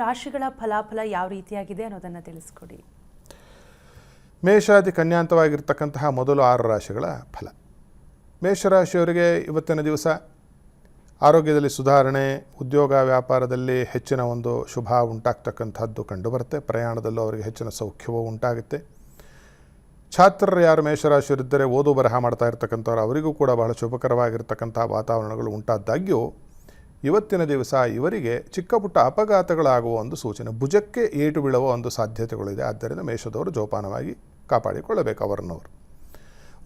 ರಾಶಿಗಳ ಫಲಾಫಲ ಯಾವ ರೀತಿಯಾಗಿದೆ ಅನ್ನೋದನ್ನು ತಿಳಿಸ್ಕೊಡಿ. ಮೇಷಾದಿ ಕನ್ಯಾಂತವಾಗಿರ್ತಕ್ಕಂತಹ ಮೊದಲು 6 ರಾಶಿಗಳ ಫಲ. ಮೇಷರಾಶಿಯವರಿಗೆ ಇವತ್ತಿನ ದಿವಸ ಆರೋಗ್ಯದಲ್ಲಿ ಸುಧಾರಣೆ, ಉದ್ಯೋಗ ವ್ಯಾಪಾರದಲ್ಲಿ ಹೆಚ್ಚಿನ ಒಂದು ಶುಭ ಉಂಟಾಗ್ತಕ್ಕಂಥದ್ದು ಕಂಡುಬರುತ್ತೆ. ಪ್ರಯಾಣದಲ್ಲೂ ಅವರಿಗೆ ಹೆಚ್ಚಿನ ಸೌಖ್ಯವೂ ಉಂಟಾಗುತ್ತೆ. ಛಾತ್ರರು ಯಾರು ಮೇಷರಾಶಿಯವರಿದ್ದರೆ ಓದು ಬರಹ ಮಾಡ್ತಾ ಇರ್ತಕ್ಕಂಥವ್ರು ಅವರಿಗೂ ಕೂಡ ಬಹಳ ಶುಭಕರವಾಗಿರ್ತಕ್ಕಂಥ ವಾತಾವರಣಗಳು ಉಂಟಾದಾಗ್ಯೂ ಇವತ್ತಿನ ದಿವಸ ಇವರಿಗೆ ಚಿಕ್ಕ ಪುಟ್ಟ ಅಪಘಾತಗಳಾಗುವ ಒಂದು ಸೂಚನೆ, ಭುಜಕ್ಕೆ ಏಟು ಬೀಳುವ ಒಂದು ಸಾಧ್ಯತೆಗಳಿದೆ. ಆದ್ದರಿಂದ ಮೇಷದವರು ಜೋಪಾನವಾಗಿ ಕಾಪಾಡಿಕೊಳ್ಳಬೇಕು ಅವರನ್ನವರು.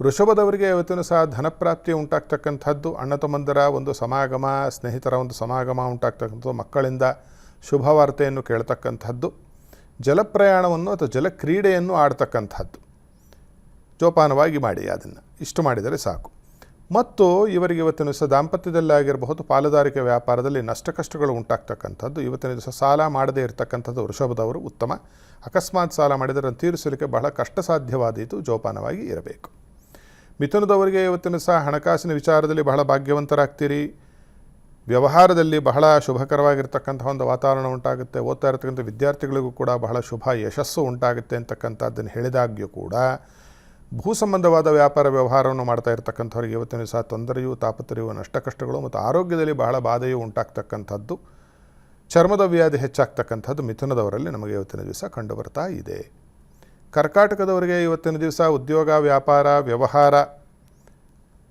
ವೃಷಭದವರಿಗೆ ಇವತ್ತಿನ ಸಹ ಧನಪ್ರಾಪ್ತಿ ಉಂಟಾಗ್ತಕ್ಕಂಥದ್ದು, ಅಣ್ಣ ತಮ್ಮಂದರ ಒಂದು ಸಮಾಗಮ, ಸ್ನೇಹಿತರ ಒಂದು ಸಮಾಗಮ ಉಂಟಾಗ್ತಕ್ಕಂಥದ್ದು, ಮಕ್ಕಳಿಂದ ಶುಭವಾರ್ತೆಯನ್ನು ಕೇಳ್ತಕ್ಕಂಥದ್ದು, ಜಲಪ್ರಯಾಣವನ್ನು ಅಥವಾ ಜಲಕ್ರೀಡೆಯನ್ನು ಆಡ್ತಕ್ಕಂಥದ್ದು. ಜೋಪಾನವಾಗಿ ಮಾಡಿ, ಅದನ್ನು ಇಷ್ಟು ಮಾಡಿದರೆ ಸಾಕು. ಮತ್ತು ಇವರಿಗೆ ಇವತ್ತಿನ ದಿವಸ ದಾಂಪತ್ಯದಲ್ಲಾಗಿರಬಹುದು, ಪಾಲುದಾರಿಕೆ ವ್ಯಾಪಾರದಲ್ಲಿ ನಷ್ಟ ಕಷ್ಟಗಳು ಉಂಟಾಗ್ತಕ್ಕಂಥದ್ದು. ಇವತ್ತಿನ ದಿವಸ ಸಾಲ ಮಾಡದೇ ಇರತಕ್ಕಂಥದ್ದು ವೃಷಭದವರು ಉತ್ತಮ. ಅಕಸ್ಮಾತ್ ಸಾಲ ಮಾಡಿದರೆ ತೀರಿಸಲಿಕ್ಕೆ ಬಹಳ ಕಷ್ಟ ಸಾಧ್ಯವಾದೀತು, ಜೋಪಾನವಾಗಿ ಇರಬೇಕು. ಮಿಥುನದವರಿಗೆ ಇವತ್ತಿನ ಸಹ ಹಣಕಾಸಿನ ವಿಚಾರದಲ್ಲಿ ಬಹಳ ಭಾಗ್ಯವಂತರಾಗ್ತೀರಿ. ವ್ಯವಹಾರದಲ್ಲಿ ಬಹಳ ಶುಭಕರವಾಗಿರ್ತಕ್ಕಂಥ ಒಂದು ವಾತಾವರಣ ಉಂಟಾಗುತ್ತೆ. ಓದ್ತಾ ಇರತಕ್ಕಂಥ ವಿದ್ಯಾರ್ಥಿಗಳಿಗೂ ಕೂಡ ಬಹಳ ಶುಭ ಯಶಸ್ಸು ಉಂಟಾಗುತ್ತೆ ಅಂತಕ್ಕಂಥದ್ದನ್ನು ಹೇಳಿದಾಗ್ಯೂ ಕೂಡ ಭೂ ಸಂಬಂಧವಾದ ವ್ಯಾಪಾರ ವ್ಯವಹಾರವನ್ನು ಮಾಡ್ತಾ ಇರತಕ್ಕಂಥವ್ರಿಗೆ ಇವತ್ತಿನ ಸಹ ತೊಂದರೆಯೂ ತಾಪತ್ರೆಯೂ ನಷ್ಟ ಕಷ್ಟಗಳು ಮತ್ತು ಆರೋಗ್ಯದಲ್ಲಿ ಬಹಳ ಬಾಧೆಯೂ ಉಂಟಾಗ್ತಕ್ಕಂಥದ್ದು, ಚರ್ಮದ ವ್ಯಾಧಿ ಹೆಚ್ಚಾಗ್ತಕ್ಕಂಥದ್ದು ಮಿಥುನದವರಲ್ಲಿ ನಮಗೆ ಇವತ್ತಿನ ದಿವಸ ಕಂಡುಬರ್ತಾ ಇದೆ. ಕರ್ಕಾಟಕದವರಿಗೆ ಇವತ್ತಿನ ದಿವಸ ಉದ್ಯೋಗ ವ್ಯಾಪಾರ ವ್ಯವಹಾರ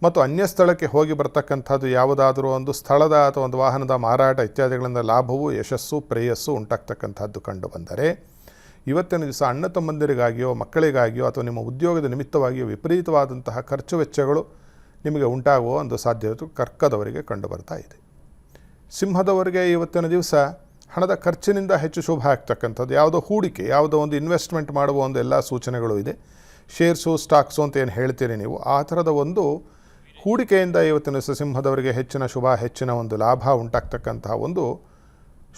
ಮತ್ತು ಅನ್ಯ ಸ್ಥಳಕ್ಕೆ ಹೋಗಿ ಬರ್ತಕ್ಕಂಥದ್ದು, ಯಾವುದಾದರೂ ಒಂದು ಸ್ಥಳದ ಅಥವಾ ಒಂದು ವಾಹನದ ಮಾರಾಟ ಇತ್ಯಾದಿಗಳಿಂದ ಲಾಭವೂ ಯಶಸ್ಸು ಪ್ರೇಯಸ್ಸು ಉಂಟಾಗ್ತಕ್ಕಂಥದ್ದು ಕಂಡುಬಂದರೆ, ಇವತ್ತಿನ ದಿವಸ ಅಣ್ಣ ತಮ್ಮಂದಿರಿಗಾಗಿಯೋ ಮಕ್ಕಳಿಗಾಗಿಯೋ ಅಥವಾ ನಿಮ್ಮ ಉದ್ಯೋಗದ ನಿಮಿತ್ತವಾಗಿಯೋ ವಿಪರೀತವಾದಂತಹ ಖರ್ಚು ವೆಚ್ಚಗಳು ನಿಮಗೆ ಉಂಟಾಗುವ ಒಂದು ಸಾಧ್ಯತೆ ಕರ್ಕದವರಿಗೆ ಕಂಡುಬರ್ತಾ ಇದೆ. ಸಿಂಹದವರಿಗೆ ಇವತ್ತಿನ ದಿವಸ ಹಣದ ಖರ್ಚಿನಿಂದ ಹೆಚ್ಚು ಶುಭ ಆಗ್ತಕ್ಕಂಥದ್ದು, ಯಾವುದೋ ಹೂಡಿಕೆ, ಯಾವುದೋ ಒಂದು ಇನ್ವೆಸ್ಟ್ಮೆಂಟ್ ಮಾಡುವ ಒಂದು ಎಲ್ಲ ಸೂಚನೆಗಳು ಇದೆ. ಶೇರ್ಸು ಸ್ಟಾಕ್ಸು ಅಂತ ಏನು ಹೇಳ್ತೀರಿ ನೀವು, ಆ ಥರದ ಒಂದು ಹೂಡಿಕೆಯಿಂದ ಇವತ್ತಿನ ದಿವಸ ಸಿಂಹದವರಿಗೆ ಹೆಚ್ಚಿನ ಶುಭ, ಹೆಚ್ಚಿನ ಒಂದು ಲಾಭ ಉಂಟಾಗ್ತಕ್ಕಂತಹ ಒಂದು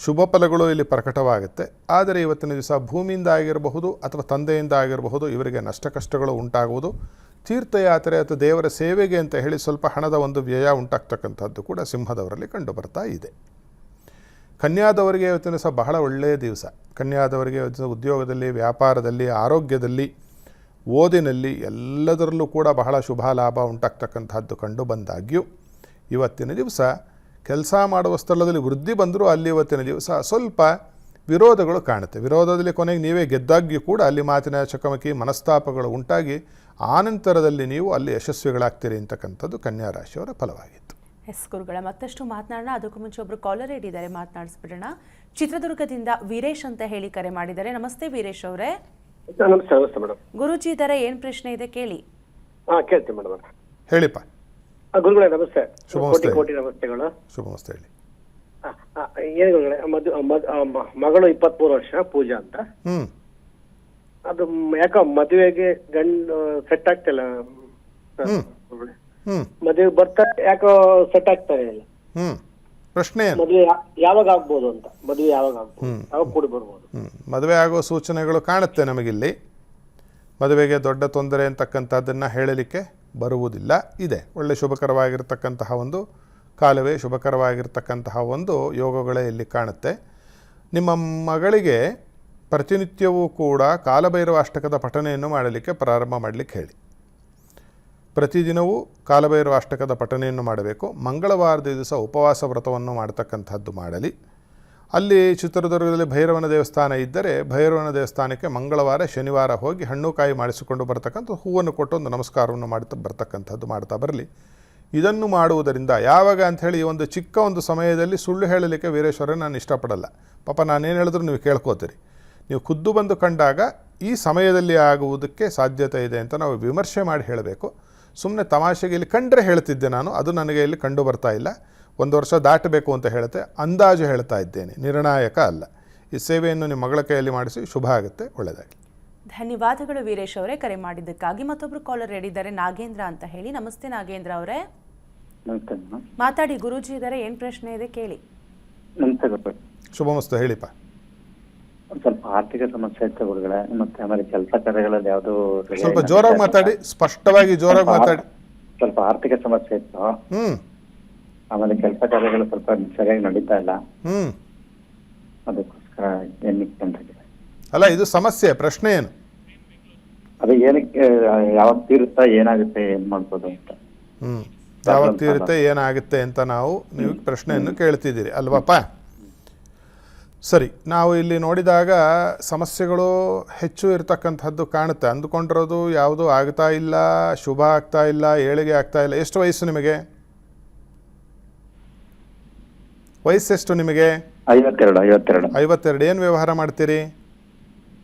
ಶುಭ ಫಲಗಳು ಇಲ್ಲಿ ಪ್ರಕಟವಾಗುತ್ತೆ. ಆದರೆ ಇವತ್ತಿನ ದಿವಸ ಭೂಮಿಯಿಂದ ಆಗಿರಬಹುದು ಅಥವಾ ತಂದೆಯಿಂದ ಆಗಿರಬಹುದು ಇವರಿಗೆ ನಷ್ಟ ಕಷ್ಟಗಳು ಉಂಟಾಗುವುದು. ತೀರ್ಥಯಾತ್ರೆ ಅಥವಾ ದೇವರ ಸೇವೆಗೆ ಅಂತ ಹೇಳಿ ಸ್ವಲ್ಪ ಹಣದ ಒಂದು ವ್ಯಯ ಉಂಟಾಗ್ತಕ್ಕಂಥದ್ದು ಕೂಡ ಸಿಂಹದವರಲ್ಲಿ ಕಂಡುಬರ್ತಾ ಇದೆ. ಕನ್ಯಾದವರಿಗೆ ಇವತ್ತಿನ ದಿವಸ ಬಹಳ ಒಳ್ಳೆಯ ದಿವಸ. ಕನ್ಯಾದವರಿಗೆ ಉದ್ಯೋಗದಲ್ಲಿ, ವ್ಯಾಪಾರದಲ್ಲಿ, ಆರೋಗ್ಯದಲ್ಲಿ, ಓದಿನಲ್ಲಿ ಎಲ್ಲದರಲ್ಲೂ ಕೂಡ ಬಹಳ ಶುಭ ಲಾಭ ಉಂಟಾಗ್ತಕ್ಕಂಥದ್ದು ಕಂಡು ಬಂದಾಗ್ಯೂ ಇವತ್ತಿನ ದಿವಸ ಕೆಲಸ ಮಾಡುವ ಸ್ಥಳದಲ್ಲಿ ವೃದ್ಧಿ ಬಂದರೂ ಅಲ್ಲಿ ಇವತ್ತಿನ ದಿವಸ ಸ್ವಲ್ಪ ವಿರೋಧಗಳು ಕಾಣುತ್ತೆ. ವಿರೋಧದಲ್ಲಿ ಕೊನೆಗೆ ನೀವೇ ಗೆದ್ದಾಗ್ಯೂ ಕೂಡ ಅಲ್ಲಿ ಮಾತಿನ ಚಕಮಕಿ ಮನಸ್ತಾಪಗಳು ಉಂಟಾಗಿ ಆನಂತರದಲ್ಲಿ ನೀವು ಅಲ್ಲಿ ಯಶಸ್ವಿಗಳಾಗ್ತೀರಿ ಅಂತಕ್ಕಂಥದ್ದು ಕನ್ಯಾ ರಾಶಿಯವರ ಫಲವಾಗಿತ್ತು. ಎಸ್ ಗುರುಗಳ, ಮತ್ತಷ್ಟು ಮಾತನಾಡೋಣ. ಅದಕ್ಕೂ ಮುಂಚೆ ಒಬ್ಬರು ಕಾಲರ್ ಇದ್ದಾರೆ, ಮಾತನಾಡಿಸ್ಬಿಡೋಣ. ಚಿತ್ರದುರ್ಗದಿಂದ ವೀರೇಶ್ ಅಂತ ಹೇಳಿ ಕರೆ ಮಾಡಿದ್ದಾರೆ. ನಮಸ್ತೆ ವೀರೇಶ್ ಅವರೇ. ನಮಸ್ತೆ. ನಮಸ್ತೆ ಮೇಡಮ್. ಗುರುಜಿ ಇದ್ದಾರೆ, ಏನು ಪ್ರಶ್ನೆ ಇದೆ ಕೇಳಿ. ಕೇಳ್ತೀನಿ ಮೇಡಮ್. ಹೇಳಿಪ್ಪ. ಗುರುಗಳೇ ನಮಸ್ತೆ. ಶುಭಮಸ್ತೆ. ಕೋಟಿ ನಮಸ್ತೆಗಳು. ಶುಭಮಸ್ತೆ. ಹೇಳಿ. ಏನು ಗುರುಗಳೇ, ಮಗಳು 23 ವರ್ಷ, ಪೂಜಾ ಅಂತ. ಅದು ಯಾಕೋ ಮದುವೆಗೆ ಗಂಡು ಸೆಟ್ ಆಗ್ತಿಲ್ಲ. ಮದುವೆ ಬರ್ತಾ ಯಾಕೋ ಸೆಟ್ ಆಗ್ತಾರೆ ಇಲ್ಲ. ಪ್ರಶ್ನೆ ಮದುವೆ ಯಾವಾಗ ಆಗ್ಬೋದು ಅಂತ, ಮದುವೆ ಯಾವಾಗ ಆಗ್ಬೋದು, ಯಾವಾಗ ಕೂಡಿ ಬರ್ಬೋದು? ಮದುವೆ ಆಗೋ ಸೂಚನೆಗಳು ಕಾಣುತ್ತೆ ನಮಗಿಲ್ಲಿ. ಮದುವೆಗೆ ದೊಡ್ಡ ತೊಂದರೆ ಅಂತಕ್ಕಂಥದ್ದನ್ನು ಹೇಳಲಿಕ್ಕೆ ಬರುವುದಿಲ್ಲ. ಇದೆ ಒಳ್ಳೆ ಶುಭಕರವಾಗಿರ್ತಕ್ಕಂತಹ ಒಂದು ಕಾಲವೇ, ಶುಭಕರವಾಗಿರ್ತಕ್ಕಂತಹ ಒಂದು ಯೋಗಗಳೇ ಇಲ್ಲಿ ಕಾಣುತ್ತೆ. ನಿಮ್ಮ ಮಗಳಿಗೆ ಪ್ರತಿನಿತ್ಯವೂ ಕೂಡ ಕಾಲಭೈರವ ಅಷ್ಟಕದ ಪಠನೆಯನ್ನು ಮಾಡಲಿಕ್ಕೆ ಪ್ರಾರಂಭ ಮಾಡಲಿಕ್ಕೆ ಹೇಳಿ. ಪ್ರತಿದಿನವೂ ಕಾಲಭೈರವ ಅಷ್ಟಕದ ಪಠನೆಯನ್ನು ಮಾಡಬೇಕು. ಮಂಗಳವಾರದ ದಿವಸ ಉಪವಾಸ ವ್ರತವನ್ನು ಮಾಡ್ತಕ್ಕಂಥದ್ದು ಮಾಡಲಿ. ಅಲ್ಲಿ ಚಿತ್ರದುರ್ಗದಲ್ಲಿ ಭೈರವನ ದೇವಸ್ಥಾನ ಇದ್ದರೆ ಭೈರವನ ದೇವಸ್ಥಾನಕ್ಕೆ ಮಂಗಳವಾರ ಶನಿವಾರ ಹೋಗಿ ಹಣ್ಣು ಕಾಯಿ ಮಾಡಿಸಿಕೊಂಡು ಬರ್ತಕ್ಕಂಥ ಹೂವನ್ನು ಕೊಟ್ಟು ಒಂದು ನಮಸ್ಕಾರವನ್ನು ಬರ್ತಕ್ಕಂಥದ್ದು ಮಾಡ್ತಾ ಬರಲಿ. ಇದನ್ನು ಮಾಡುವುದರಿಂದ ಯಾವಾಗ ಅಂಥೇಳಿ ಈ ಒಂದು ಚಿಕ್ಕ ಒಂದು ಸಮಯದಲ್ಲಿ ಸುಳ್ಳು ಹೇಳಲಿಕ್ಕೆ ವೀರೇಶ್ವರ ನಾನು ಇಷ್ಟಪಡಲ್ಲ. ಪಾಪ ನಾನೇನು ಹೇಳಿದ್ರು ನೀವು ಕೇಳ್ಕೋತೀರಿ. ನೀವು ಖುದ್ದು ಬಂದು ಕಂಡಾಗ ಈ ಸಮಯದಲ್ಲಿ ಆಗುವುದಕ್ಕೆ ಸಾಧ್ಯತೆ ಇದೆ ಅಂತ ನಾವು ವಿಮರ್ಶೆ ಮಾಡಿ ಹೇಳಬೇಕು. ಸುಮ್ಮನೆ ತಮಾಷೆಗೆ ಇಲ್ಲಿ ಕಂಡ್ರೆ ಹೇಳ್ತಿದ್ದೆ ನಾನು, ಅದು ನನಗೆ ಇಲ್ಲಿ ಕಂಡು ಬರ್ತಾ ಇಲ್ಲ. 1 ವರ್ಷ ದಾಟಬೇಕು ಅಂತ ಹೇಳುತ್ತೆ, ಅಂದಾಜು ಹೇಳ್ತಾ ಇದ್ದೇನೆ, ನಿರ್ಣಾಯಕ ಅಲ್ಲ. ಈ ಸೇವೆಯನ್ನು ನಿಮ್ಮ ಮಗಳ ಕೈಯಲ್ಲಿ ಮಾಡಿಸಿ, ಶುಭ ಆಗುತ್ತೆ, ಒಳ್ಳೆಯದಾಗಿ. ಧನ್ಯವಾದಗಳು ವೀರೇಶ್ ಅವರೇ ಕರೆ ಮಾಡಿದ್ದಕ್ಕಾಗಿ. ಮತ್ತೊಬ್ರು ಕಾಲರ್ ಹೇಳಿದ್ದಾರೆ, ನಾಗೇಂದ್ರ ಅಂತ ಹೇಳಿ. ನಮಸ್ತೆ ನಾಗೇಂದ್ರ ಅವರೇ. ಮಾತಾಡಿ, ಗುರೂಜಿ ಇದ್ದಾರೆ, ಏನು ಪ್ರಶ್ನೆ ಇದೆ ಕೇಳಿ. ಶುಭಮಸ್ತು. ಹೇಳಿಪ್ಪ. ಸ್ವಲ್ಪ ಆರ್ಥಿಕ ಸಮಸ್ಯೆ ಇತ್ತು ಗುರುಗಳೇ, ಮತ್ತೆ ಆಮೇಲೆ ಕೆಲಸ ಕಾರ್ಯಗಳಲ್ಲಿ ಯಾವುದು ಸ್ವಲ್ಪ ಜೋರಾಗಿ ಮಾತಾಡಿ, ಸ್ಪಷ್ಟವಾಗಿ ಜೋರಾಗಿ ಮಾತಾಡಿ. ಸ್ವಲ್ಪ ಆರ್ಥಿಕ ಸಮಸ್ಯೆ ಇತ್ತು. ಆಮೇಲೆ ಕೆಲಸ ಕಾರ್ಯಗಳು ಸ್ವಲ್ಪ ಸರಿಯಾಗಿ ನಡೀತಾ ಇಲ್ಲ. ಅದಕ್ಕೋಸ್ಕರ ಅದಕ್ಕೋಸ್ಕರ ಏನಕ್ಕೆ ಅಂತ ಕೇಳಿ. ಅಲ್ಲ, ಇದು ಸಮಸ್ಯೆ, ಪ್ರಶ್ನೆ ಏನು? ಅದು ಏನಕ್ಕೆ, ಯಾವಾಗ ತೀರುತ್ತಾ, ಏನಾಗುತ್ತೆ, ಏನ್ ಮಾಡ್ಬೋದು ಅಂತ. ಯಾವಾಗ ತೀರುತ್ತೆ, ಏನಾಗುತ್ತೆ ಅಂತ ನೀವು ಪ್ರಶ್ನೆಯನ್ನು ಕೇಳ್ತಿದ್ದೀರಿ ಅಲ್ವಪ್ಪ? ಸರಿ, ನಾವು ಇಲ್ಲಿ ನೋಡಿದಾಗ ಸಮಸ್ಯೆಗಳು ಹೆಚ್ಚು ಇರತಕ್ಕಂಥದ್ದು ಕಾಣುತ್ತೆ. ಅಂದುಕೊಂಡಿರೋದು ಯಾವುದೂ ಆಗ್ತಾ ಇಲ್ಲ, ಶುಭ ಆಗ್ತಾ ಇಲ್ಲ, ಏಳಿಗೆ ಆಗ್ತಾ ಇಲ್ಲ. ಎಷ್ಟು ವಯಸ್ಸು ನಿಮಗೆ? ವಯಸ್ಸೆಷ್ಟು ನಿಮಗೆ? 52. ಏನು ವ್ಯವಹಾರ ಮಾಡ್ತೀರಿ?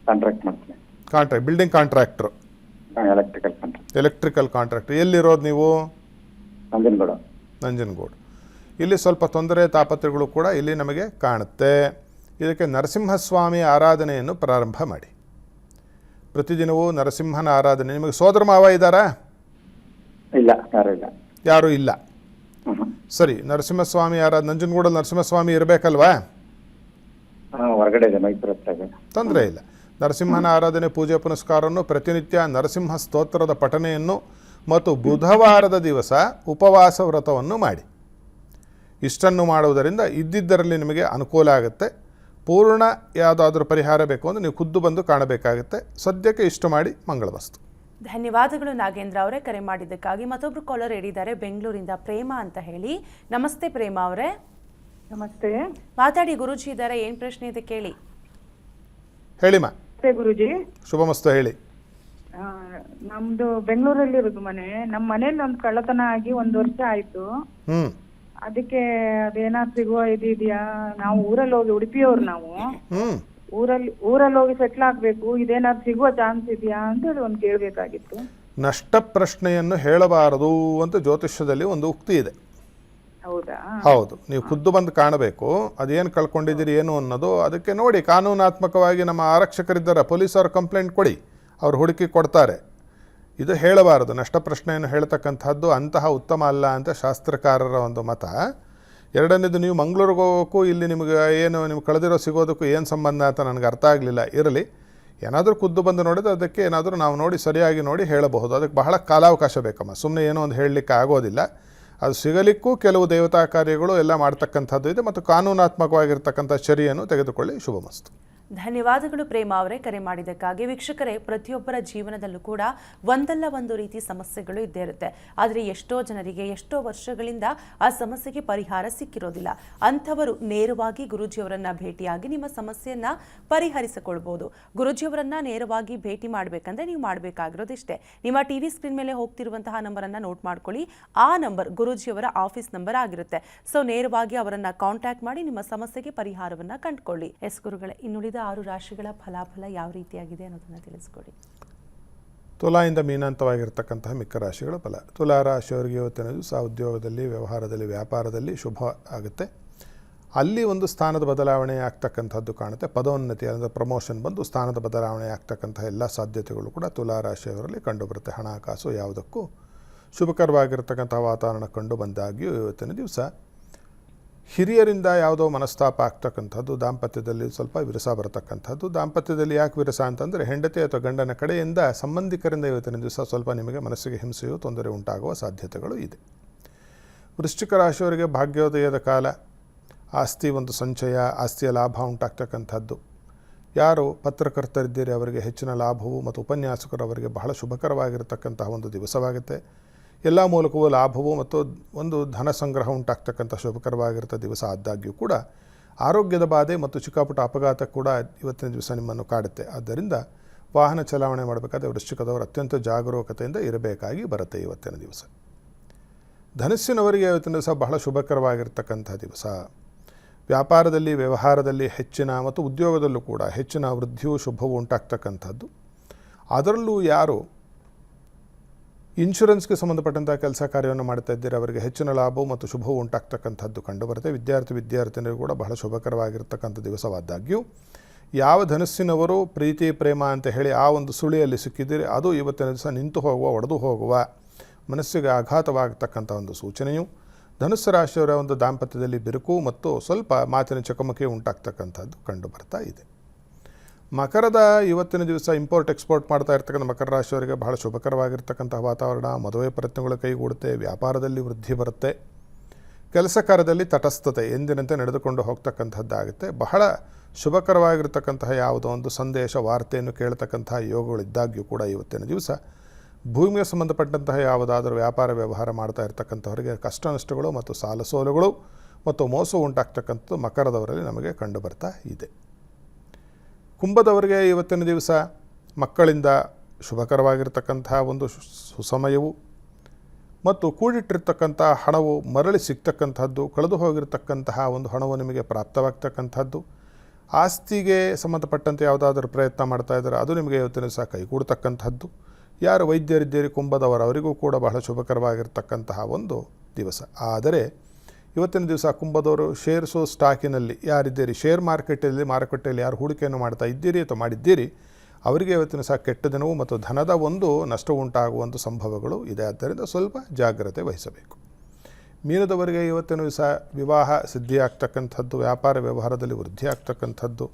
ಕಾಂಟ್ರಾಕ್ಟ್ ಮಾಡ್ತೀನಿ. Contract, building contractor? Electrical contractor. ಎಲ್ಲಿರೋದು ನೀವು? ನಂಜನಗೂಡು. ಇಲ್ಲಿ ಸ್ವಲ್ಪ ತೊಂದರೆ ತಾಪತ್ರೆಗಳು ಕೂಡ ಇಲ್ಲಿ ನಮಗೆ ಕಾಣುತ್ತೆ. ಇದಕ್ಕೆ ನರಸಿಂಹಸ್ವಾಮಿ ಆರಾಧನೆಯನ್ನು ಪ್ರಾರಂಭ ಮಾಡಿ. ಪ್ರತಿದಿನವೂ ನರಸಿಂಹನ ಆರಾಧನೆ. ನಿಮಗೆ ಸೋದರ ಮಾವ ಇದ್ದಾರಾ? ಇಲ್ಲ, ಯಾರೂ ಇಲ್ಲ. ಸರಿ, ನರಸಿಂಹಸ್ವಾಮಿ ಆರಾಧನೆ. ನಂಜನಗೂಡಲ್ಲಿ ನರಸಿಂಹಸ್ವಾಮಿ ಇರಬೇಕಲ್ವಾ? ಹೊರಗಡೆ ಇದೆ, ಮೈಸೂರು. ತೊಂದರೆ ಇಲ್ಲ. ನರಸಿಂಹನ ಆರಾಧನೆ, ಪೂಜೆ ಪುನಸ್ಕಾರವನ್ನು, ಪ್ರತಿನಿತ್ಯ ನರಸಿಂಹ ಸ್ತೋತ್ರದ ಪಠಣೆಯನ್ನು ಮತ್ತು ಬುಧವಾರದ ದಿವಸ ಉಪವಾಸ ವ್ರತವನ್ನು ಮಾಡಿ. ಇಷ್ಟನ್ನು ಮಾಡುವುದರಿಂದ ಇದ್ದಿದ್ದರಲ್ಲಿ ನಿಮಗೆ ಅನುಕೂಲ ಆಗುತ್ತೆ. ಪೂರ್ಣ ಯಾವುದಾದ್ರೂ ಪರಿಹಾರ ಬೇಕು ಅಂದರೆ ನೀವು ಖುದ್ದು ಬಂದು ಕಾಣಬೇಕಾಗುತ್ತೆ. ಸದ್ಯಕ್ಕೆ ಇಷ್ಟು ಮಾಡಿ ಮಂಗಳವಸ್ತು. ಧನ್ಯವಾದಗಳು ನಾಗೇಂದ್ರ ಅವರೇ, ಕರೆ ಮಾಡಿದ್ದಕ್ಕಾಗಿ. ಮತ್ತೊಬ್ರು ಕಾಲರ್ ಹೇಳಿದ್ದಾರೆ ಬೆಂಗಳೂರಿಂದ, ಪ್ರೇಮ ಅಂತ ಹೇಳಿ. ನಮಸ್ತೆ ಪ್ರೇಮ ಅವರೇ. ನಮಸ್ತೆ. ಮಾತಾಡಿ, ಗುರುಜಿ ಇದ್ದಾರೆ, ಏನು ಪ್ರಶ್ನೆ ಇದೆ ಕೇಳಿ. ಹೇಳಿಮ್ಮ. ಗುರುಜಿ ಶುಭಮಸ್ತು, ಹೇಳಿ. ನಮ್ದು ಬೆಂಗಳೂರಲ್ಲಿ ಇರೋದು ಮನೆ. ನಮ್ಮ ಮನೇಲಿ ಒಂದು ಕಳ್ಳತನ ಆಗಿ 1 ವರ್ಷ ಆಯ್ತು. ಅದಕ್ಕೆ ಅದೇನಾದ್ರು ಸಿಗುವ ಇದೆಯಾ? ನಾವು ಊರಲ್ಲಿ ಹೋಗಿ, ಉಡುಪಿಯವ್ರು ನಾವು, ಊರಲ್ಲಿ ಹೋಗಿ ಸೆಟ್ಲ್ ಆಗ್ಬೇಕು. ಇದೇನಾದ್ರು ಸಿಗುವ ಚಾನ್ಸ್ ಇದೆಯಾ ಅಂತ ಹೇಳಿ ಒಂದು ಕೇಳಬೇಕಾಗಿತ್ತು. ನಷ್ಟ ಪ್ರಶ್ನೆಯನ್ನು ಹೇಳಬಾರದು ಅಂತ ಜ್ಯೋತಿಷ್ಯದಲ್ಲಿ ಒಂದು ಉಕ್ತಿ ಇದೆ. ಹೌದಾ? ಹೌದು. ನೀವು ಖುದ್ದು ಬಂದು ಕಾಣಬೇಕು. ಅದೇನು ಕಳ್ಕೊಂಡಿದ್ದೀರಿ ಏನು ಅನ್ನೋದು ಅದಕ್ಕೆ ನೋಡಿ. ಕಾನೂನಾತ್ಮಕವಾಗಿ ನಮ್ಮ ಆರಕ್ಷಕರಿದ್ದಾರೆ, ಪೊಲೀಸರು ಕಂಪ್ಲೇಂಟ್ ಕೊಡಿ, ಅವರು ಹುಡುಕಿ ಕೊಡ್ತಾರೆ. ಇದು ಹೇಳಬಾರದು. ನಷ್ಟ ಪ್ರಶ್ನೆಯನ್ನು ಹೇಳ್ತಕ್ಕಂಥದ್ದು ಅಂತಹ ಉತ್ತಮ ಅಲ್ಲ ಅಂತ ಶಾಸ್ತ್ರಕಾರರ ಒಂದು ಮತ. ಎರಡನೇದು, ನೀವು ಮಂಗಳೂರಿಗೆ ಹೋಗೋಕ್ಕೂ ಇಲ್ಲಿ ನಿಮಗೆ ಏನು ನಿಮ್ಗೆ ಕಳೆದಿರೋ ಸಿಗೋದಕ್ಕೂ ಏನು ಸಂಬಂಧ ಅಂತ ನನಗೆ ಅರ್ಥ ಆಗಲಿಲ್ಲ. ಇರಲಿ, ಏನಾದರೂ ಖುದ್ದು ಬಂದು ನೋಡಿದ್ರೆ ಅದಕ್ಕೆ ಏನಾದರೂ ನಾವು ನೋಡಿ ಸರಿಯಾಗಿ ನೋಡಿ ಹೇಳಬಹುದು. ಅದಕ್ಕೆ ಬಹಳ ಕಾಲಾವಕಾಶ ಬೇಕಮ್ಮ. ಸುಮ್ಮನೆ ಏನೋ ಒಂದು ಹೇಳಲಿಕ್ಕೆ ಆಗೋದಿಲ್ಲ. ಅದು ಸಿಗಲಿಕ್ಕೂ ಕೆಲವು ದೇವತಾ ಕಾರ್ಯಗಳು ಎಲ್ಲ ಮಾಡ್ತಕ್ಕಂಥದ್ದು ಇದೆ. ಮತ್ತು ಕಾನೂನಾತ್ಮಕವಾಗಿರ್ತಕ್ಕಂಥ ಚರ್ಯೆಯನ್ನು ತೆಗೆದುಕೊಳ್ಳಿ. ಶುಭಮಸ್ತು. ಧನ್ಯವಾದಗಳು ಪ್ರೇಮ ಅವರೇ, ಕರೆ ಮಾಡಿದ್ದಕ್ಕಾಗಿ. ವೀಕ್ಷಕರೇ, ಪ್ರತಿಯೊಬ್ಬರ ಜೀವನದಲ್ಲೂ ಕೂಡ ಒಂದಲ್ಲ ಒಂದು ರೀತಿ ಸಮಸ್ಯೆಗಳು ಇದ್ದೇ ಇರುತ್ತೆ. ಆದರೆ ಎಷ್ಟೋ ಜನರಿಗೆ ಎಷ್ಟೋ ವರ್ಷಗಳಿಂದ ಆ ಸಮಸ್ಯೆಗೆ ಪರಿಹಾರ ಸಿಕ್ಕಿರೋದಿಲ್ಲ. ಅಂಥವರು ನೇರವಾಗಿ ಗುರೂಜಿಯವರನ್ನ ಭೇಟಿಯಾಗಿ ನಿಮ್ಮ ಸಮಸ್ಯೆಯನ್ನ ಪರಿಹರಿಸಿಕೊಳ್ಬೋದು. ಗುರೂಜಿಯವರನ್ನ ನೇರವಾಗಿ ಭೇಟಿ ಮಾಡಬೇಕಂದ್ರೆ ನೀವು ಮಾಡಬೇಕಾಗಿರೋದಿಷ್ಟೇ. ನಿಮ್ಮ ಟಿವಿ ಸ್ಕ್ರೀನ್ ಮೇಲೆ ಹೋಗ್ತಿರುವಂತಹ ನಂಬರನ್ನು ನೋಟ್ ಮಾಡ್ಕೊಳ್ಳಿ. ಆ ನಂಬರ್ ಗುರೂಜಿಯವರ ಆಫೀಸ್ ನಂಬರ್ ಆಗಿರುತ್ತೆ. ಸೊ ನೇರವಾಗಿ ಅವರನ್ನ ಕಾಂಟ್ಯಾಕ್ಟ್ ಮಾಡಿ ನಿಮ್ಮ ಸಮಸ್ಯೆಗೆ ಪರಿಹಾರವನ್ನ ಕಂಡುಕೊಳ್ಳಿ. ಎಸ್ ಗುರುಗಳೇ, ಇನ್ನುಳಿದ 6 ರಾಶಿಗಳ ಫಲಾಫಲ ಯಾವ ರೀತಿಯಾಗಿದೆ ಅನ್ನೋದನ್ನು ತಿಳಿಸ್ಕೊಡಿ. ತುಲಾಯಿಂದ ಮೀನಾಂತವಾಗಿರ್ತಕ್ಕಂತಹ ಮಿಕ್ಕ ರಾಶಿಗಳ ಫಲ. ತುಲಾ ರಾಶಿಯವರಿಗೆ ಇವತ್ತಿನ ದಿವಸ ಉದ್ಯೋಗದಲ್ಲಿ, ವ್ಯವಹಾರದಲ್ಲಿ, ವ್ಯಾಪಾರದಲ್ಲಿ ಶುಭ ಆಗುತ್ತೆ. ಅಲ್ಲಿ ಒಂದು ಸ್ಥಾನದ ಬದಲಾವಣೆ ಆಗ್ತಕ್ಕಂಥದ್ದು ಕಾಣುತ್ತೆ. ಪದೋನ್ನತಿ ಅಂದರೆ ಪ್ರಮೋಷನ್ ಬಂದು ಸ್ಥಾನದ ಬದಲಾವಣೆ ಆಗ್ತಕ್ಕಂಥ ಎಲ್ಲ ಸಾಧ್ಯತೆಗಳು ಕೂಡ ತುಲಾ ರಾಶಿಯವರಲ್ಲಿ ಕಂಡುಬರುತ್ತೆ. ಹಣಕಾಸು ಯಾವುದಕ್ಕೂ ಶುಭಕರವಾಗಿರ್ತಕ್ಕಂಥ ವಾತಾವರಣ ಕಂಡು ಬಂದಾಗ್ಯೂ ಇವತ್ತಿನ ದಿವಸ ಹಿರಿಯರಿಂದ ಯಾವುದೋ ಮನಸ್ತಾಪ ಆಗ್ತಕ್ಕಂಥದ್ದು, ದಾಂಪತ್ಯದಲ್ಲಿ ಸ್ವಲ್ಪ ವಿರಸ ಬರತಕ್ಕಂಥದ್ದು. ದಾಂಪತ್ಯದಲ್ಲಿ ಯಾಕೆ ವಿರಸ ಅಂತಂದರೆ ಹೆಂಡತಿ ಅಥವಾ ಗಂಡನ ಕಡೆಯಿಂದ ಸಂಬಂಧಿಕರಿಂದ ಇವತ್ತಿನ ದಿವಸ ಸ್ವಲ್ಪ ನಿಮಗೆ ಮನಸ್ಸಿಗೆ ಹಿಂಸೆಯು ತೊಂದರೆ ಉಂಟಾಗುವ ಸಾಧ್ಯತೆಗಳು ಇದೆ. ವೃಶ್ಚಿಕ ರಾಶಿಯವರಿಗೆ ಭಾಗ್ಯೋದಯದ ಕಾಲ. ಆಸ್ತಿ ಒಂದು ಸಂಚಯ, ಆಸ್ತಿಯ ಲಾಭ ಉಂಟಾಗ್ತಕ್ಕಂಥದ್ದು. ಯಾರು ಪತ್ರಕರ್ತರಿದ್ದೀರಿ ಅವರಿಗೆ ಹೆಚ್ಚಿನ ಲಾಭವು ಮತ್ತು ಉಪನ್ಯಾಸಕರು ಅವರಿಗೆ ಬಹಳ ಶುಭಕರವಾಗಿರತಕ್ಕಂತಹ ಒಂದು ದಿವಸವಾಗುತ್ತೆ. ಎಲ್ಲ ಮೂಲಕವೂ ಲಾಭವು ಮತ್ತು ಒಂದು ಧನ ಸಂಗ್ರಹ ಉಂಟಾಗ್ತಕ್ಕಂಥ ಶುಭಕರವಾಗಿರ್ತ ದಿವಸ ಆದಾಗ್ಯೂ ಕೂಡ ಆರೋಗ್ಯದ ಬಾಧೆ ಮತ್ತು ಚಿಕ್ಕಪುಟ್ಟ ಅಪಘಾತ ಕೂಡ ಇವತ್ತಿನ ದಿವಸ ನಿಮ್ಮನ್ನು ಕಾಡುತ್ತೆ. ಆದ್ದರಿಂದ ವಾಹನ ಚಲಾವಣೆ ಮಾಡಬೇಕಾದ್ರೆ ವೃಶ್ಚಿಕದವರು ಅತ್ಯಂತ ಜಾಗರೂಕತೆಯಿಂದ ಇರಬೇಕಾಗಿ ಬರುತ್ತೆ ಇವತ್ತಿನ ದಿವಸ. ಧನಸ್ಸಿನವರಿಗೆ ಇವತ್ತಿನ ದಿವಸ ಬಹಳ ಶುಭಕರವಾಗಿರ್ತಕ್ಕಂಥ ದಿವಸ. ವ್ಯಾಪಾರದಲ್ಲಿ, ವ್ಯವಹಾರದಲ್ಲಿ ಹೆಚ್ಚಿನ ಮತ್ತು ಉದ್ಯೋಗದಲ್ಲೂ ಕೂಡ ಹೆಚ್ಚಿನ ವೃದ್ಧಿಯೂ ಶುಭವೂ ಉಂಟಾಗ್ತಕ್ಕಂಥದ್ದು. ಅದರಲ್ಲೂ ಯಾರು ಇನ್ಶೂರೆನ್ಸ್ಗೆ ಸಂಬಂಧಪಟ್ಟಂಥ ಕೆಲಸ ಕಾರ್ಯವನ್ನು ಮಾಡ್ತಾ ಇದ್ದೀರಿ ಅವರಿಗೆ ಹೆಚ್ಚಿನ ಲಾಭವು ಮತ್ತು ಶುಭವು ಉಂಟಾಗ್ತಕ್ಕಂಥದ್ದು ಕಂಡುಬರುತ್ತೆ. ವಿದ್ಯಾರ್ಥಿನಿಯರು ಕೂಡ ಬಹಳ ಶುಭಕರವಾಗಿರ್ತಕ್ಕಂಥ ದಿವಸವಾದಾಗ್ಯೂ ಯಾವ ಧನಸ್ಸಿನವರು ಪ್ರೀತಿ ಪ್ರೇಮ ಅಂತ ಹೇಳಿ ಆ ಒಂದು ಸುಳಿಯಲ್ಲಿ ಸಿಕ್ಕಿದ್ದೀರಿ ಅದು ಇವತ್ತಿನ ದಿವಸ ನಿಂತು ಹೋಗುವ, ಒಡೆದು ಹೋಗುವ, ಮನಸ್ಸಿಗೆ ಆಘಾತವಾಗತಕ್ಕಂಥ ಒಂದು ಸೂಚನೆಯು. ಧನುಸ್ಸು ರಾಶಿಯವರ ಒಂದು ದಾಂಪತ್ಯದಲ್ಲಿ ಬಿರುಕು ಮತ್ತು ಸ್ವಲ್ಪ ಮಾತಿನ ಚಕಮಕಿ ಉಂಟಾಗ್ತಕ್ಕಂಥದ್ದು ಕಂಡು ಬರ್ತಾ ಇದೆ. ಮಕರದ ಇವತ್ತಿನ ದಿವಸ ಇಂಪೋರ್ಟ್ ಎಕ್ಸ್ಪೋರ್ಟ್ ಮಾಡ್ತಾ ಇರ್ತಕ್ಕಂಥ ಮಕರ ರಾಶಿಯವರಿಗೆ ಬಹಳ ಶುಭಕರವಾಗಿರ್ತಕ್ಕಂಥ ವಾತಾವರಣ. ಮದುವೆ ಪ್ರಯತ್ನಗಳು ಕೈಗೂಡುತ್ತೆ. ವ್ಯಾಪಾರದಲ್ಲಿ ವೃದ್ಧಿ ಬರುತ್ತೆ. ಕೆಲಸ ಕಾರ್ಯದಲ್ಲಿ ತಟಸ್ಥತೆ ಎಂದಿನಂತೆ ನಡೆದುಕೊಂಡು ಹೋಗ್ತಕ್ಕಂಥದ್ದಾಗುತ್ತೆ. ಬಹಳ ಶುಭಕರವಾಗಿರ್ತಕ್ಕಂತಹ ಯಾವುದೋ ಒಂದು ಸಂದೇಶ ವಾರ್ತೆಯನ್ನು ಕೇಳ್ತಕ್ಕಂತಹ ಯೋಗಗಳಿದ್ದಾಗ್ಯೂ ಕೂಡ ಇವತ್ತಿನ ದಿವಸ ಭೂಮಿಗೆ ಸಂಬಂಧಪಟ್ಟಂತಹ ಯಾವುದಾದರೂ ವ್ಯಾಪಾರ ವ್ಯವಹಾರ ಮಾಡ್ತಾ ಇರ್ತಕ್ಕಂಥವರಿಗೆ ಕಷ್ಟ ನಷ್ಟಗಳು ಮತ್ತು ಸಾಲ ಸೋಲುಗಳು ಮತ್ತು ಮೋಸ ಉಂಟಾಗ್ತಕ್ಕಂಥದ್ದು ಮಕರದವರಲ್ಲಿ ನಮಗೆ ಕಂಡು ಬರ್ತಾ ಇದೆ. ಕುಂಭದವರಿಗೆ ಇವತ್ತಿನ ದಿವಸ ಮಕ್ಕಳಿಂದ ಶುಭಕರವಾಗಿರ್ತಕ್ಕಂತಹ ಒಂದು ಸುಸಮಯವು ಮತ್ತು ಕೂಡಿಟ್ಟಿರ್ತಕ್ಕಂಥ ಹಣವು ಮರಳಿ ಸಿಗ್ತಕ್ಕಂಥದ್ದು, ಕಳೆದು ಹೋಗಿರ್ತಕ್ಕಂತಹ ಒಂದು ಹಣವು ನಿಮಗೆ ಪ್ರಾಪ್ತವಾಗ್ತಕ್ಕಂಥದ್ದು, ಆಸ್ತಿಗೆ ಸಂಬಂಧಪಟ್ಟಂತೆ ಯಾವುದಾದ್ರೂ ಪ್ರಯತ್ನ ಮಾಡ್ತಾ ಇದ್ದಾರೆ ಅದು ನಿಮಗೆ ಇವತ್ತಿನ ದಿವಸ ಕೈಗೂಡ್ತಕ್ಕಂಥದ್ದು. ಯಾರು ವೈದ್ಯರಿದ್ದೀರಿ ಕುಂಭದವರು ಅವರಿಗೂ ಕೂಡ ಬಹಳ ಶುಭಕರವಾಗಿರ್ತಕ್ಕಂತಹ ಒಂದು ದಿವಸ. ಆದರೆ ಇವತ್ತಿನ ದಿವಸ ಕುಂಭದವರು ಶೇರ್ಸು ಸ್ಟಾಕಿನಲ್ಲಿ ಯಾರಿದ್ದೀರಿ, ಶೇರ್ ಮಾರುಕಟ್ಟೆಯಲ್ಲಿ ಯಾರು ಹೂಡಿಕೆಯನ್ನು ಮಾಡ್ತಾ ಇದ್ದೀರಿ ಅಥವಾ ಮಾಡಿದ್ದೀರಿ ಅವರಿಗೆ ಇವತ್ತಿನ ಸಹ ಕೆಟ್ಟ ದಿನವೂ ಮತ್ತು ಧನದ ಒಂದು ನಷ್ಟ ಉಂಟಾಗುವಂಥ ಸಂಭವಗಳು ಇದೆ. ಆದ್ದರಿಂದ ಸ್ವಲ್ಪ ಜಾಗ್ರತೆ ವಹಿಸಬೇಕು. ಮೀನದವರಿಗೆ ಇವತ್ತಿನ ದಿವಸ ವಿವಾಹ ಸಿದ್ಧಿ ಆಗ್ತಕ್ಕಂಥದ್ದು, ವ್ಯಾಪಾರ ವ್ಯವಹಾರದಲ್ಲಿ ವೃದ್ಧಿ ಆಗ್ತಕ್ಕಂಥದ್ದು,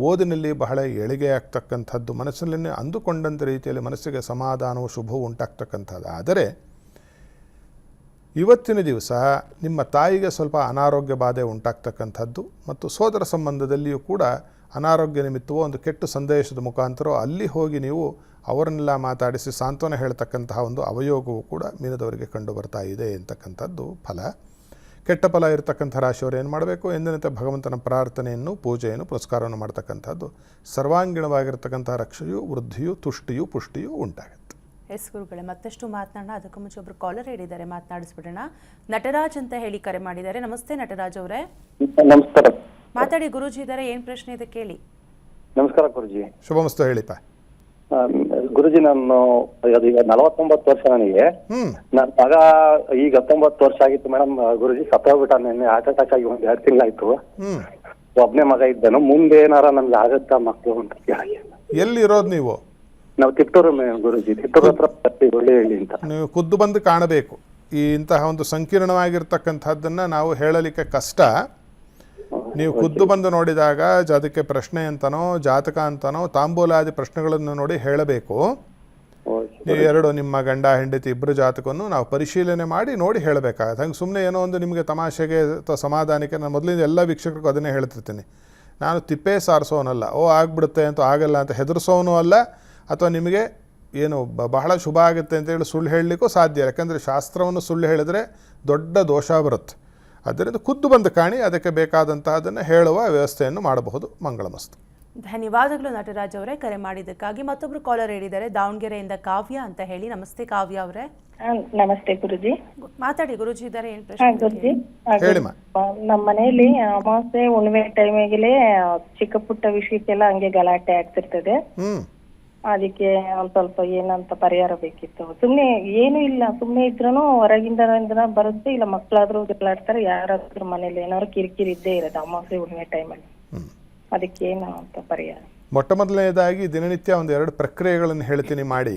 ಓದಿನಲ್ಲಿ ಬಹಳ ಏಳಿಗೆ ಆಗ್ತಕ್ಕಂಥದ್ದು, ಮನಸ್ಸಿನಲ್ಲಿ ಅಂದುಕೊಂಡಂಥ ರೀತಿಯಲ್ಲಿ ಮನಸ್ಸಿಗೆ ಸಮಾಧಾನವು ಶುಭವು ಉಂಟಾಗ್ತಕ್ಕಂಥದ್ದು. ಆದರೆ ಇವತ್ತಿನ ದಿವಸ ನಿಮ್ಮ ತಾಯಿಗೆ ಸ್ವಲ್ಪ ಅನಾರೋಗ್ಯ ಬಾಧೆ ಉಂಟಾಗ್ತಕ್ಕಂಥದ್ದು ಮತ್ತು ಸೋದರ ಸಂಬಂಧದಲ್ಲಿಯೂ ಕೂಡ ಅನಾರೋಗ್ಯ ನಿಮಿತ್ತವೋ ಒಂದು ಕೆಟ್ಟ ಸಂದೇಶದ ಮುಖಾಂತರ ಅಲ್ಲಿ ಹೋಗಿ ನೀವು ಅವರನ್ನೆಲ್ಲ ಮಾತಾಡಿಸಿ ಸಾಂತ್ವನ ಹೇಳ್ತಕ್ಕಂತಹ ಒಂದು ಅವಯೋಗವು ಕೂಡ ಮೀನದವರಿಗೆ ಕಂಡು ಬರ್ತಾ ಇದೆ ಅಂತಕ್ಕಂಥದ್ದು ಫಲ. ಕೆಟ್ಟ ಫಲ ಇರತಕ್ಕಂಥ ರಾಶಿಯವರು ಏನು ಮಾಡಬೇಕು, ಎಂದಿನಂತೆ ಭಗವಂತನ ಪ್ರಾರ್ಥನೆಯನ್ನು, ಪೂಜೆಯನ್ನು, ಪುರಸ್ಕಾರವನ್ನು ಮಾಡ್ತಕ್ಕಂಥದ್ದು ಸರ್ವಾಂಗೀಣವಾಗಿರ್ತಕ್ಕಂಥ ರಕ್ಷೆಯು, ವೃದ್ಧಿಯು, ತುಷ್ಟಿಯು, ಪುಷ್ಟಿಯು ಉಂಟಾಗುತ್ತೆ. ಎಸ್ ಗುರುಗಳೇ, ಮತ್ತಷ್ಟು ಮಾತನಾಡೋಣ. ಅದಕ್ಕೂ ಮುಂಚೆ ಒಬ್ರು ಕಾಲರ್ ಹೇಳಿದ್ದಾರೆ, ಮಾತನಾಡಿಸ್ಬಿಡೋಣ. ನಟರಾಜ್ ಅಂತ ಹೇಳಿ ಕರೆ ಮಾಡಿದ್ದಾರೆ. ನಮಸ್ತೆ ನಟರಾಜ್ ಅವರೇ. ನಮಸ್ಕಾರ. ಮಾತಾಡಿ, ಗುರೂಜಿ ಇದ್ದಾರೆ, ಏನ್ ಪ್ರಶ್ನೆ ಇದೆ ಕೇಳಿ. ನಮಸ್ಕಾರ ಗುರುಜಿ. ಶುಭಮಸ್ತು, ಹೇಳಿಪ್ಪ. ಗುರುಜಿ, ನಾನು ಈಗ 49 ವರ್ಷ ನನಗೆ. ನನ್ನ ಮಗ ಈಗ 19 ವರ್ಷ ಆಗಿತ್ತು ಮೇಡಮ್. ಗುರುಜಿ ಸತ್ತೋಗ್ಬಿಟ್ಟ, ನೆನ್ನೆ ಹಾರ್ಟ್ ಅಟ್ಯಾಕ್ ಆಗಿ 1-2 ತಿಂಗಳಾಯ್ತು. ಒಬ್ನೇ ಮಗ ಇದ್ದೇನು, ಮುಂದೆ ಏನಾರ ನಮ್ಗೆ ಆಗತ್ತಾ ಮಕ್ಕಳು ಅಂತ ಕೇಳಿ. ಎಲ್ಲಿ ಇರೋದು ನೀವು? ನಾವು ತಿಟ್ಟೂರು ಗುರುಜಿ, ತಿಟ್ಟೂರು ಹತ್ರ ಒಳ್ಳೆಹಳ್ಳಿ ಅಂತ. ನೀವು ಖುದ್ದು ಬಂದು ಕಾಣಬೇಕು. ಈ ಇಂತಹ ಒಂದು ಸಂಕೀರ್ಣವಾಗಿರ್ತಕ್ಕಂಥದ್ದನ್ನು ನಾವು ಹೇಳಲಿಕ್ಕೆ ಕಷ್ಟ. ನೀವು ಖುದ್ದು ಬಂದು ನೋಡಿದಾಗ ಅದಕ್ಕೆ ಪ್ರಶ್ನೆ ಅಂತನೋ ಜಾತಕ ಅಂತನೋ ತಾಂಬೂಲಾದಿ ಪ್ರಶ್ನೆಗಳನ್ನು ನೋಡಿ ಹೇಳಬೇಕು. ನೀವು ಎರಡು ನಿಮ್ಮ ಗಂಡ ಹೆಂಡತಿ ಇಬ್ಬರು ಜಾತಕವನ್ನು ನಾವು ಪರಿಶೀಲನೆ ಮಾಡಿ ನೋಡಿ ಹೇಳಬೇಕಾಗತ್ತೆ. ಹಂಗೆ ಸುಮ್ಮನೆ ಏನೋ ಒಂದು ನಿಮಗೆ ತಮಾಷೆಗೆ ಅಥವಾ ಸಮಾಧಾನಕ್ಕೆ ನಾನು ಮೊದಲಿಂದ ಎಲ್ಲ ವೀಕ್ಷಕರಿಗೂ ಅದನ್ನೇ ಹೇಳ್ತಿರ್ತೀನಿ. ನಾನು ತಿಪ್ಪೆ ಸಾರಿಸೋನಲ್ಲ, ಆಗ್ಬಿಡುತ್ತೆ ಅಂತ ಆಗಲ್ಲ ಅಂತ ಹೆದರಿಸೋನು ಅಲ್ಲ, ಅಥವಾ ನಿಮಗೆ ಏನು ಬಹಳ ಶುಭ ಆಗುತ್ತೆ ಅಂತೇಳಿ ಸುಳ್ಳು ಹೇಳಲಿಕ್ಕೂ ಸಾಧ್ಯ ಇಲ್ಲ. ಯಾಕಂದರೆ ಶಾಸ್ತ್ರವನ್ನು ಸುಳ್ಳು ಹೇಳಿದ್ರೆ ದೊಡ್ಡ ದೋಷ ಬರುತ್ತೆ. ಆದ್ದರಿಂದ ಖುದ್ದು ಬಂದು ಕಾಣಿ, ಅದಕ್ಕೆ ಬೇಕಾದಂತಹದನ್ನು ಹೇಳುವ ವ್ಯವಸ್ಥೆಯನ್ನು ಮಾಡಬಹುದು. ಮಂಗಳಮಸ್ತು. ಧನ್ಯವಾದಗಳು ನಟರಾಜ್ ಅವರೇ, ಕರೆ ಮಾಡಿದ್ದಕ್ಕಾಗಿ. ಮತ್ತೊಬ್ರು ಕಾಲರ್ ಹೇಳಿದ್ದಾರೆ, ದಾವಣಗೆರೆಯಿಂದ ಕಾವ್ಯ ಅಂತ ಹೇಳಿ. ನಮಸ್ತೆ ಕಾವ್ಯ ಅವರೇ. ನಮಸ್ತೆ ಗುರುಜಿ. ಮಾತಾಡಿ, ಗುರುಜಿ ಇದ್ದಾರೆ, ಏನ್ ಪ್ರಶ್ನೆ ಗುರುಜಿ. ಹೇಳಿಮ್ಮ. ನಮ್ಮ ಮನೆಯಲ್ಲಿ ಅಮಾವಾಸ್ಯೆ ಹುಣ್ಣಿಮೆ ಟೈಮಿಗೆ ಚಿಕ್ಕ ಪುಟ್ಟ ವಿಷಯಕ್ಕೆಲ್ಲ ಹಂಗೆ ಗಲಾಟೆ ಆಗ್ತಿರ್ತದೆ. ಅದಕ್ಕೆ ಒಂದ್ ಸ್ವಲ್ಪ ಏನಂತ ಪರಿಹಾರ ಬೇಕಿತ್ತು. ಸುಮ್ನೆ ಏನು ಇಲ್ಲ, ಸುಮ್ನೆ ಇದ್ರೂ ಹೊರಗಿಂದ ಬರುತ್ತೆ, ಇಲ್ಲ ಮಕ್ಕಳಾದ್ರೂ ಗಲಾಡ್ತಾರೆ, ಯಾರಾದ್ರೂ ಮನೇಲಿ ಏನಾದ್ರು ಕಿರಿಕಿರಿ ಇದ್ದೇ ಇರೋದು ಅಮಾವಾಸ್ಯೆ ಹುಣ್ಣಿಮೆ ಟೈಮಲ್ಲಿ. ಅದಕ್ಕೆ ಏನು ಅಂತ ಪರಿಹಾರ? ಮೊಟ್ಟ ಮೊದಲನೇದಾಗಿ ದಿನನಿತ್ಯ ಒಂದು 2 ಪ್ರಕ್ರಿಯೆಗಳನ್ನು ಹೇಳ್ತೀನಿ ಮಾಡಿ.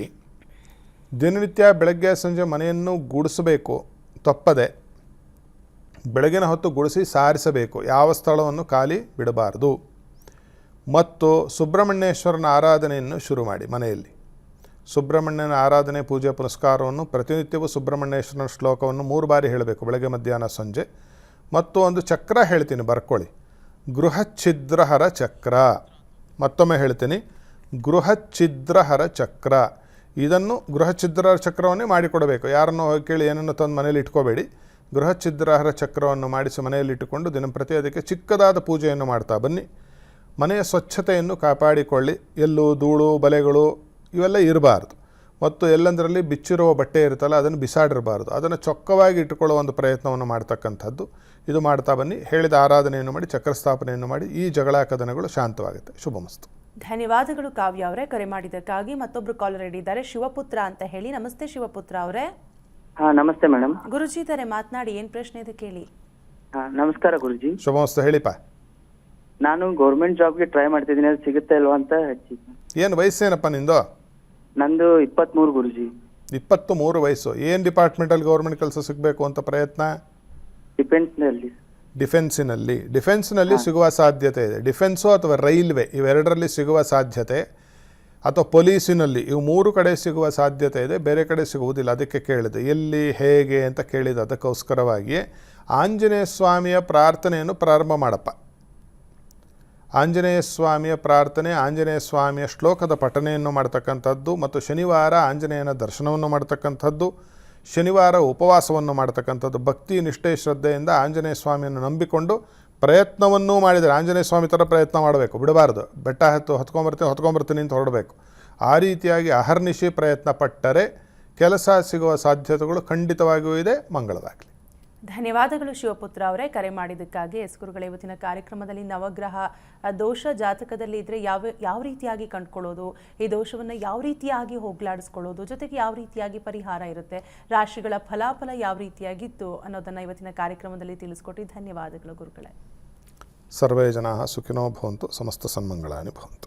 ದಿನನಿತ್ಯ ಬೆಳಗ್ಗೆ ಸಂಜೆ ಮನೆಯನ್ನು ಗುಡಿಸಬೇಕು ತಪ್ಪದೆ. ಬೆಳಗಿನ ಹೊತ್ತು ಗುಡಿಸಿ ಸಾರಿಸಬೇಕು, ಯಾವ ಸ್ಥಳವನ್ನು ಖಾಲಿ ಬಿಡಬಾರ್ದು. ಮತ್ತು ಸುಬ್ರಹ್ಮಣ್ಯೇಶ್ವರನ ಆರಾಧನೆಯನ್ನು ಶುರು ಮಾಡಿ ಮನೆಯಲ್ಲಿ. ಸುಬ್ರಹ್ಮಣ್ಯನ ಆರಾಧನೆ, ಪೂಜೆ, ಪುರಸ್ಕಾರವನ್ನು ಪ್ರತಿನಿತ್ಯವೂ ಸುಬ್ರಹ್ಮಣ್ಯೇಶ್ವರನ ಶ್ಲೋಕವನ್ನು 3 ಬಾರಿ ಹೇಳಬೇಕು, ಬೆಳಗ್ಗೆ ಮಧ್ಯಾಹ್ನ ಸಂಜೆ. ಮತ್ತು ಒಂದು ಚಕ್ರ ಹೇಳ್ತೀನಿ, ಬರ್ಕೊಳ್ಳಿ, ಗೃಹಚ್ಛಿದ್ರಹರ ಚಕ್ರ. ಮತ್ತೊಮ್ಮೆ ಹೇಳ್ತೀನಿ, ಗೃಹಚ್ಛಿದ್ರಹರ ಚಕ್ರ. ಇದನ್ನು ಗೃಹಚ್ಛಿದ್ರಹರ ಚಕ್ರವನ್ನೇ ಮಾಡಿಕೊಡಬೇಕು. ಯಾರನ್ನೋ ಹೋಗಿ ಕೇಳಿ ಏನನ್ನು ತಂದು ಮನೇಲಿ ಇಟ್ಕೋಬೇಡಿ. ಗೃಹಚ್ಛಿದ್ರಹರ ಚಕ್ರವನ್ನು ಮಾಡಿಸಿ ಮನೆಯಲ್ಲಿ ಇಟ್ಟುಕೊಂಡು ದಿನಂಪ್ರತಿ ಅದಕ್ಕೆ ಚಿಕ್ಕದಾದ ಪೂಜೆಯನ್ನು ಮಾಡ್ತಾ ಬನ್ನಿ. ಮನೆಯ ಸ್ವಚ್ಛತೆಯನ್ನು ಕಾಪಾಡಿಕೊಳ್ಳಿ. ಎಲ್ಲೂ ಧೂಳು ಬಲೆಗಳು ಇವೆಲ್ಲ ಇರಬಾರ್ದು. ಮತ್ತು ಎಲ್ಲಂದರಲ್ಲಿ ಬಿಚ್ಚಿರುವ ಬಟ್ಟೆ ಇರುತ್ತಲ್ಲ ಅದನ್ನು ಬಿಸಾಡಿರಬಾರ್ದು. ಅದನ್ನು ಚೊಕ್ಕವಾಗಿ ಇಟ್ಟುಕೊಳ್ಳುವ ಒಂದು ಪ್ರಯತ್ನವನ್ನು ಮಾಡ್ತಕ್ಕಂಥದ್ದು. ಇದು ಮಾಡ್ತಾ ಬನ್ನಿ. ಹೇಳಿದ ಆರಾಧನೆಯನ್ನು ಮಾಡಿ, ಚಕ್ರಸ್ಥಾಪನೆಯನ್ನು ಮಾಡಿ, ಈ ಜಗಳ ಕದನಗಳು ಶಾಂತವಾಗುತ್ತೆ. ಶುಭಮಸ್ತು. ಧನ್ಯವಾದಗಳು ಕಾವ್ಯ ಅವರೇ, ಕರೆ ಮಾಡಿದ್ದಕ್ಕಾಗಿ. ಮತ್ತೊಬ್ರು ಕಾಲರ್ ಹೇಳಿದ್ದಾರೆ, ಶಿವಪುತ್ರ ಅಂತ ಹೇಳಿ. ನಮಸ್ತೆ ಶಿವಪುತ್ರ ಅವರೇ. ನಮಸ್ತೆ ಮೇಡಮ್. ಗುರುಜಿ ಇದ್ದಾರೆ, ಮಾತನಾಡಿ, ಏನ್ ಪ್ರಶ್ನೆ ಇದೆ ಕೇಳಿ. ನಮಸ್ಕಾರ ಗುರುಜಿ. ಶುಭಮಸ್ತು, ಹೇಳಿಪ್ಪ. ನಾನು ಗೌರ್ಮೆಂಟ್ ಜಾಬ್ಗೆ ಟ್ರೈ ಮಾಡ್ತಿದ್ದೀನಿ, ಅದು ಸಿಗುತ್ತೆ ಇಲ್ವಾ ಅಂತ ಹಚ್ಚಿದ್ದೆ. ಏನು ವಯಸ್ಸೇನಪ್ಪ ನಿಂದು? ನಂದು 23 ಗುರುಜಿ. 23 ವಯಸ್ಸು. ಏನು ಡಿಪಾರ್ಟ್ಮೆಂಟಲ್ಲಿ ಗೌರ್ಮೆಂಟ್ ಕೆಲಸ ಸಿಗಬೇಕು ಅಂತ ಪ್ರಯತ್ನ? ಡಿಫೆನ್ಸಿನಲ್ಲಿ ಸಿಗುವ ಸಾಧ್ಯತೆ ಇದೆ. ಡಿಫೆನ್ಸು ಅಥವಾ ರೈಲ್ವೆ ಇವೆರಡರಲ್ಲಿ ಸಿಗುವ ಸಾಧ್ಯತೆ, ಅಥವಾ ಪೊಲೀಸಿನಲ್ಲಿ, ಇವು 3 ಕಡೆ ಸಿಗುವ ಸಾಧ್ಯತೆ ಇದೆ. ಬೇರೆ ಕಡೆ ಸಿಗುವುದಿಲ್ಲ. ಅದಕ್ಕೆ ಕೇಳಿದೆ ಎಲ್ಲಿ ಹೇಗೆ ಅಂತ ಕೇಳಿದೆ. ಅದಕ್ಕೋಸ್ಕರವಾಗಿ ಆಂಜನೇಯ ಸ್ವಾಮಿಯ ಪ್ರಾರ್ಥನೆಯನ್ನು ಪ್ರಾರಂಭ ಮಾಡಪ್ಪ. ಆಂಜನೇಯ ಸ್ವಾಮಿಯ ಪ್ರಾರ್ಥನೆ, ಆಂಜನೇಯ ಸ್ವಾಮಿಯ ಶ್ಲೋಕದ ಪಠನೆಯನ್ನು ಮಾಡ್ತಕ್ಕಂಥದ್ದು ಮತ್ತು ಶನಿವಾರ ಆಂಜನೇಯನ ದರ್ಶನವನ್ನು ಮಾಡ್ತಕ್ಕಂಥದ್ದು, ಶನಿವಾರ ಉಪವಾಸವನ್ನು ಮಾಡ್ತಕ್ಕಂಥದ್ದು, ಭಕ್ತಿ ನಿಷ್ಠೆ ಶ್ರದ್ಧೆಯಿಂದ ಆಂಜನೇಯ ಸ್ವಾಮಿಯನ್ನು ನಂಬಿಕೊಂಡು ಪ್ರಯತ್ನವನ್ನೂ ಮಾಡಿದರೆ ಆಂಜನೇಯ ಸ್ವಾಮಿ ಥರ ಪ್ರಯತ್ನ ಮಾಡಬೇಕು, ಬಿಡಬಾರ್ದು. ಬೆಟ್ಟ ಹೊತ್ಕೊಂಬರ್ತೀನಿ ಅಂತ ಹೊರಡಬೇಕು. ಆ ರೀತಿಯಾಗಿ ಅಹರ್ನಿಶಿ ಪ್ರಯತ್ನ ಪಟ್ಟರೆ ಕೆಲಸ ಸಿಗುವ ಸಾಧ್ಯತೆಗಳು ಖಂಡಿತವಾಗಿಯೂ ಇದೆ. ಮಂಗಳವಾಗಲಿ. ಧನ್ಯವಾದಗಳು ಶಿವಪುತ್ರ ಅವರೇ, ಕರೆ ಮಾಡಿದ್ದಕ್ಕಾಗಿ. ಗುರುಗಳೇ, ಇವತ್ತಿನ ಕಾರ್ಯಕ್ರಮದಲ್ಲಿ ನವಗ್ರಹ ದೋಷ ಜಾತಕದಲ್ಲಿ ಇದ್ದರೆ ಯಾವ ರೀತಿಯಾಗಿ ಕಂಡುಕೊಳ್ಳೋದು, ಈ ದೋಷವನ್ನು ಯಾವ ರೀತಿಯಾಗಿ ಹೋಗಲಾಡಿಸ್ಕೊಳ್ಳೋದು, ಜೊತೆಗೆ ಯಾವ ರೀತಿಯಾಗಿ ಪರಿಹಾರ ಇರುತ್ತೆ, ರಾಶಿಗಳ ಫಲಾಫಲ ಯಾವ ರೀತಿಯಾಗಿತ್ತು ಅನ್ನೋದನ್ನು ಇವತ್ತಿನ ಕಾರ್ಯಕ್ರಮದಲ್ಲಿ ತಿಳಿಸ್ಕೊಟ್ಟು ಧನ್ಯವಾದಗಳು ಗುರುಗಳೇ. ಸರ್ವೇ ಜನಾಃ ಸುಖಿನೋ ಭವಂತು, ಸಮಸ್ತ ಸನ್ಮಂಗಳಾನಿ ಭವಂತು.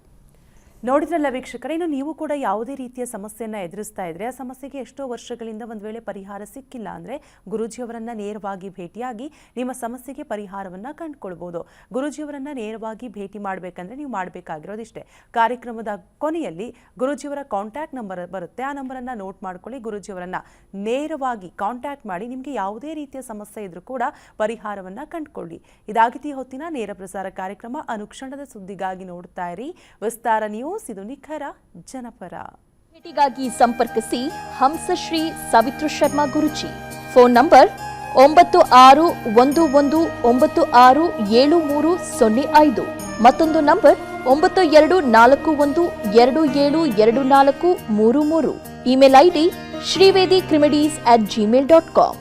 ನೋಡಿದ್ರಲ್ಲ ವೀಕ್ಷಕರೇ, ಇನ್ನು ನೀವು ಕೂಡ ಯಾವುದೇ ರೀತಿಯ ಸಮಸ್ಯೆಯನ್ನು ಎದುರಿಸ್ತಾ ಇದ್ರೆ, ಆ ಸಮಸ್ಯೆಗೆ ಎಷ್ಟೋ ವರ್ಷಗಳಿಂದ ಒಂದು ವೇಳೆ ಪರಿಹಾರ ಸಿಕ್ಕಿಲ್ಲ ಅಂದರೆ ಗುರೂಜಿಯವರನ್ನು ನೇರವಾಗಿ ಭೇಟಿಯಾಗಿ ನಿಮ್ಮ ಸಮಸ್ಯೆಗೆ ಪರಿಹಾರವನ್ನು ಕಂಡುಕೊಳ್ಬೋದು. ಗುರೂಜಿಯವರನ್ನು ನೇರವಾಗಿ ಭೇಟಿ ಮಾಡಬೇಕಂದ್ರೆ ನೀವು ಮಾಡಬೇಕಾಗಿರೋದಿಷ್ಟೇ. ಕಾರ್ಯಕ್ರಮದ ಕೊನೆಯಲ್ಲಿ ಗುರೂಜಿಯವರ ಕಾಂಟ್ಯಾಕ್ಟ್ ನಂಬರ್ ಬರುತ್ತೆ, ಆ ನಂಬರನ್ನು ನೋಟ್ ಮಾಡ್ಕೊಳ್ಳಿ. ಗುರೂಜಿಯವರನ್ನು ನೇರವಾಗಿ ಕಾಂಟ್ಯಾಕ್ಟ್ ಮಾಡಿ ನಿಮಗೆ ಯಾವುದೇ ರೀತಿಯ ಸಮಸ್ಯೆ ಇದ್ರೂ ಕೂಡ ಪರಿಹಾರವನ್ನು ಕಂಡುಕೊಳ್ಳಿ. ಇದಾಗಿತಿ ಹೊತ್ತಿನ ನೇರ ಪ್ರಸಾರ ಕಾರ್ಯಕ್ರಮ. ಅನುಕ್ಷಣದ ಸುದ್ದಿಗಾಗಿ ನೋಡ್ತಾ ಇರಿ ವಿಸ್ತಾರ ನ್ಯೂಸ್. ಇದು ನಿಖರ ಜನಪರ. ಭೇಟಿಗಾಗಿ ಸಂಪರ್ಕಿಸಿ ಹಂಸಶ್ರೀ ಸಾವಿತ್ರ ಶರ್ಮಾ ಗುರುಜಿ. Phone number 9619967305. ಮತ್ತೊಂದು ನಂಬರ್ 9241272433. Email ID shrivedicrimedes@gmail.com.